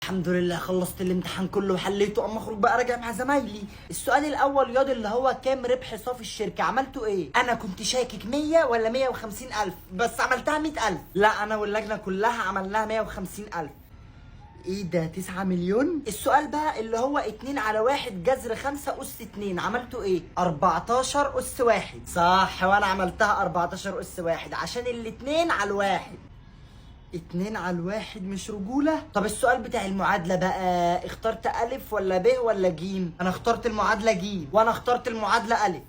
الحمد لله خلصت الامتحان كله وحليته. اما اخرج بقى راجع مع زمايلي. السؤال الاول ياض اللي هو كام ربح صافي الشركه، عملته ايه؟ انا كنت شاكك 100 ولا 150 الف، بس عملتها 100 الف. لا انا واللجنه كلها عملناها 150 الف. ايه ده 9 مليون؟ السؤال بقى اللي هو 2 على 1 جذر 5 أس 2، عملته ايه؟ 14 أس 1. صح، وانا عملتها 14 أس 1 عشان الاتنين على الواحد. 2 على 1 مش رجولة؟ طب السؤال بتاع المعادلة بقى، اخترت ألف ولا ب ولا ج؟ أنا اخترت المعادلة ج، وأنا اخترت المعادلة ألف.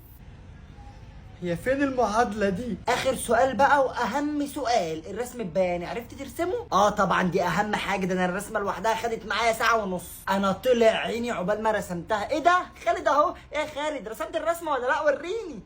هي فين المعادلة دي؟ آخر سؤال بقى وأهم سؤال، الرسم البياني، عرفت ترسمه؟ طبعا دي أهم حاجة، ده أنا الرسمة لوحدها خدت معايا ساعة ونص، أنا طلع عيني عقبال ما رسمتها. إيه ده؟ خالد أهو، إيه يا خالد رسمت الرسمة ولا لأ؟ وريني.